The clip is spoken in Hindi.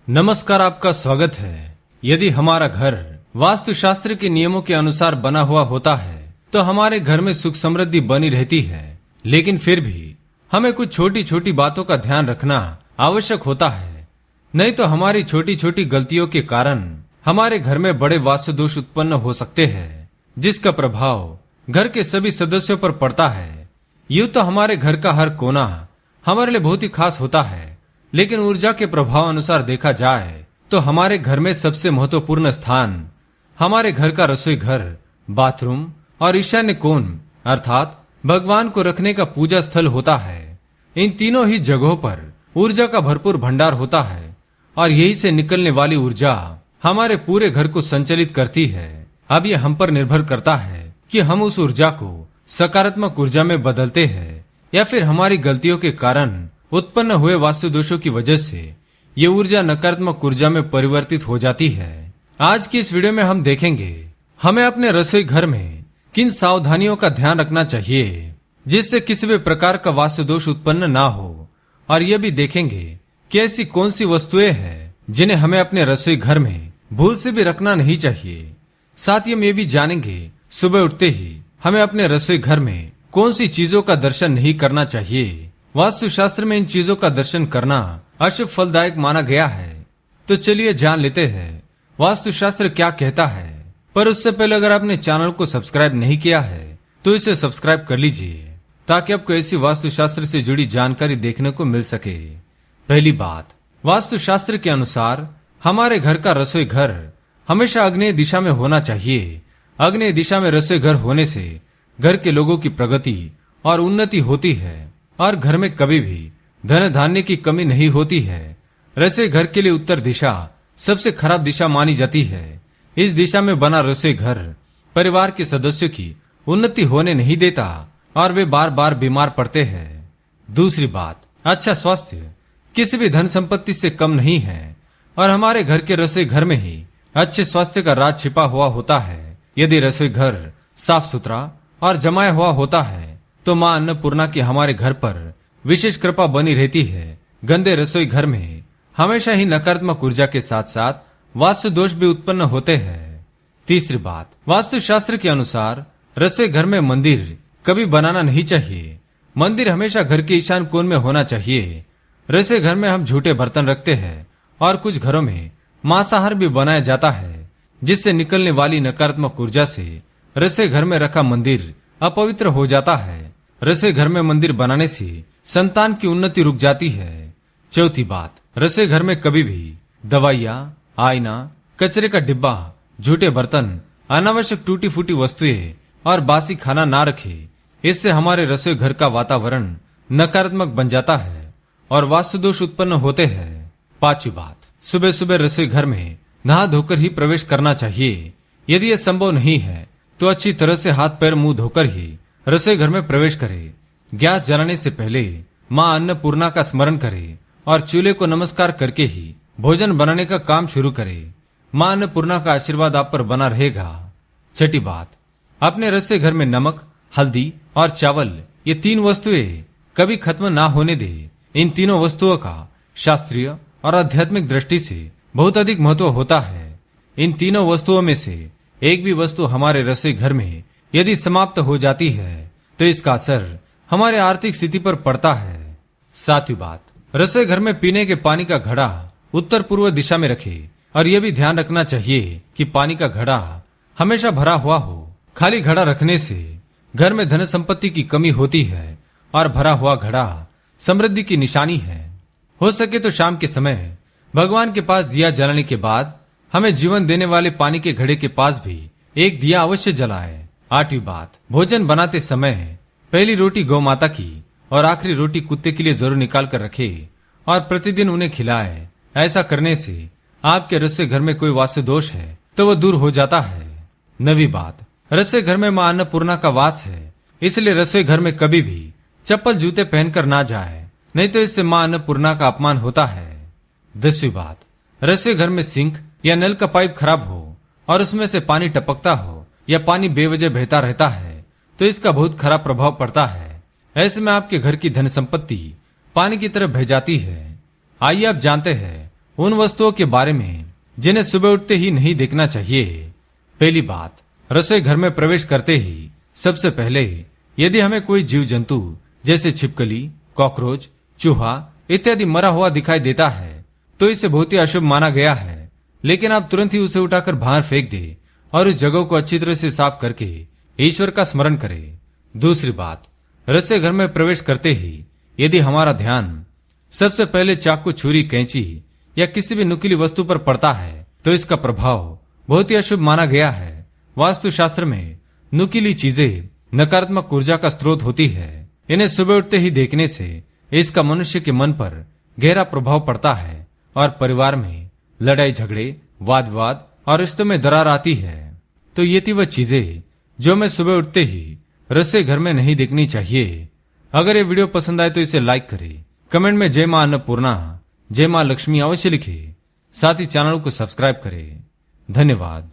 नमस्कार, आपका स्वागत है। यदि हमारा घर वास्तुशास्त्र के नियमों के अनुसार बना हुआ होता है तो हमारे घर में सुख समृद्धि बनी रहती है। लेकिन फिर भी हमें कुछ छोटी छोटी बातों का ध्यान रखना आवश्यक होता है, नहीं तो हमारी छोटी छोटी गलतियों के कारण हमारे घर में बड़े वास्तु दोष उत्पन्न हो सकते हैं, जिसका प्रभाव घर के सभी सदस्यों पर पड़ता है। यूं तो हमारे घर का हर कोना हमारे लिए बहुत ही खास होता है, लेकिन ऊर्जा के प्रभाव अनुसार देखा जाए तो हमारे घर में सबसे महत्वपूर्ण स्थान हमारे घर का रसोई घर, बाथरूम और ईशान्य कोण अर्थात भगवान को रखने का पूजा स्थल होता है। इन तीनों ही जगहों पर ऊर्जा का भरपूर भंडार होता है और यही से निकलने वाली ऊर्जा हमारे पूरे घर को संचालित करती है। अब यह हम पर निर्भर करता है कि हम उस ऊर्जा को सकारात्मक ऊर्जा में बदलते हैं या फिर हमारी गलतियों के कारण उत्पन्न हुए वास्तु दोषों की वजह से ये ऊर्जा नकारात्मक ऊर्जा में परिवर्तित हो जाती है। आज की इस वीडियो में हम देखेंगे हमें अपने रसोई घर में किन सावधानियों का ध्यान रखना चाहिए जिससे किसी भी प्रकार का वास्तु दोष उत्पन्न ना हो, और यह भी देखेंगे कि ऐसी कौन सी वस्तुएं हैं जिन्हें हमें अपने रसोई घर में भूल से भी रखना नहीं चाहिए। साथ ही हम ये भी जानेंगे सुबह उठते ही हमें अपने रसोई घर में कौन सी चीजों का दर्शन नहीं करना चाहिए। वास्तुशास्त्र में इन चीजों का दर्शन करना अशुभ फलदायक माना गया है। तो चलिए जान लेते हैं वास्तुशास्त्र क्या कहता है। पर उससे पहले अगर आपने चैनल को सब्सक्राइब नहीं किया है तो इसे सब्सक्राइब कर लीजिए ताकि आपको ऐसी वास्तुशास्त्र से जुड़ी जानकारी देखने को मिल सके। पहली बात, वास्तुशास्त्र के अनुसार हमारे घर का रसोई घर हमेशा आग्नेय दिशा में होना चाहिए। आग्नेय दिशा में रसोई घर होने से घर के लोगों की प्रगति और उन्नति होती है और घर में कभी भी धन धान्य की कमी नहीं होती है। रसोई घर के लिए उत्तर दिशा सबसे खराब दिशा मानी जाती है। इस दिशा में बना रसोई घर परिवार के सदस्यों की उन्नति होने नहीं देता और वे बार बार बीमार पड़ते हैं। दूसरी बात, अच्छा स्वास्थ्य किसी भी धन संपत्ति से कम नहीं है और हमारे घर के रसोई घर में ही अच्छे स्वास्थ्य का राज छिपा हुआ होता है। यदि रसोई घर साफ सुथरा और जमाया हुआ होता है तो मां अन्नपूर्णा की हमारे घर पर विशेष कृपा बनी रहती है। गंदे रसोई घर में हमेशा ही नकारात्मक ऊर्जा के साथ साथ वास्तु दोष भी उत्पन्न होते हैं। तीसरी बात, वास्तुशास्त्र के अनुसार रसोई घर में मंदिर कभी बनाना नहीं चाहिए। मंदिर हमेशा घर के ईशान कोण में होना चाहिए। रसोई घर में हम झूठे बर्तन रखते हैं और कुछ घरों में मांसाहार भी बनाया जाता है, जिससे निकलने वाली नकारात्मक ऊर्जा से रसोई घर में रखा मंदिर अपवित्र हो जाता है। रसोई घर में मंदिर बनाने से संतान की उन्नति रुक जाती है। चौथी बात, रसोई घर में कभी भी दवाइयाँ, आईना, कचरे का डिब्बा, झूठे बर्तन, अनावश्यक टूटी फूटी वस्तुएं और बासी खाना ना रखे। इससे हमारे रसोई घर का वातावरण नकारात्मक बन जाता है और वास्तु दोष उत्पन्न होते हैं। पांचवी बात, सुबह सुबह रसोई घर में नहा धोकर ही प्रवेश करना चाहिए। यदि यह संभव नहीं है तो अच्छी तरह से हाथ पैर मुंह धोकर ही रसोई घर में प्रवेश करे। गैस जलाने से पहले मां अन्नपूर्णा का स्मरण करे और चूल्हे को नमस्कार करके ही भोजन बनाने का काम शुरू करे। मां अन्नपूर्णा का आशीर्वाद आप पर बना रहेगा। छठी बात, अपने रसोई घर में नमक, हल्दी और चावल ये तीन वस्तुएं कभी खत्म ना होने दे। इन तीनों वस्तुओं का शास्त्रीय और आध्यात्मिक दृष्टि से बहुत अधिक महत्व होता है। इन तीनों वस्तुओं में से एक भी वस्तु हमारे रसोई घर में यदि समाप्त हो जाती है तो इसका असर हमारे आर्थिक स्थिति पर पड़ता है। सातवीं बात, रसोई घर में पीने के पानी का घड़ा उत्तर पूर्व दिशा में रखे और यह भी ध्यान रखना चाहिए कि पानी का घड़ा हमेशा भरा हुआ हो। खाली घड़ा रखने से घर में धन संपत्ति की कमी होती है और भरा हुआ घड़ा समृद्धि की निशानी है। हो सके तो शाम के समय भगवान के पास दिया जलाने के बाद हमें जीवन देने वाले पानी के घड़े के पास भी एक दिया अवश्य जलाए। आठवीं बात, भोजन बनाते समय पहली रोटी गौ माता की और आखिरी रोटी कुत्ते के लिए जरूर निकाल कर रखे और प्रतिदिन उन्हें खिलाए। ऐसा करने से आपके रसोई घर में कोई वास्तु दोष है तो वह दूर हो जाता है। नवीं बात, रसोई घर में मां अन्नपूर्णा का वास है, इसलिए रसोई घर में कभी भी चप्पल जूते पहनकर ना जाए, नहीं तो इससे मां अन्नपूर्णा का अपमान होता है। 10वीं बात, रसोई घर में सिंक या नल का पाइप खराब हो और उसमें से पानी टपकता हो या पानी बेवजह बहता रहता है तो इसका बहुत खराब प्रभाव पड़ता है। ऐसे में आपके घर की धन संपत्ति पानी की तरफ बह जाती है। आइए आप जानते हैं उन वस्तुओं के बारे में जिन्हें सुबह उठते ही नहीं देखना चाहिए। पहली बात, रसोई घर में प्रवेश करते ही सबसे पहले यदि हमें कोई जीव जंतु जैसे छिपकली, कॉकरोच, चूहा इत्यादि मरा हुआ दिखाई देता है तो इसे बहुत ही अशुभ माना गया है। लेकिन आप तुरंत ही उसे उठाकर बाहर फेंक दे और उस जगह को अच्छी तरह से साफ करके ईश्वर का स्मरण करें। दूसरी बात, रसोई घर में प्रवेश करते ही यदि हमारा ध्यान सबसे पहले चाकू, छुरी, कैंची या किसी भी नुकीली वस्तु पर पड़ता है तो इसका प्रभाव बहुत ही अशुभ माना गया है। वास्तुशास्त्र में नुकीली चीजें नकारात्मक ऊर्जा का स्रोत होती है। इन्हें सुबह उठते ही देखने से इसका मनुष्य के मन पर गहरा प्रभाव पड़ता है और परिवार में लड़ाई झगड़े, वाद विवाद और रिश्तों में दरार आती है। तो ये थी वह चीजें जो हमें सुबह उठते ही रसोई घर में नहीं देखनी चाहिए। अगर ये वीडियो पसंद आए तो इसे लाइक करें, कमेंट में जय मां अन्नपूर्णा, जय मां लक्ष्मी अवश्य लिखें। साथ ही चैनल को सब्सक्राइब करें। धन्यवाद।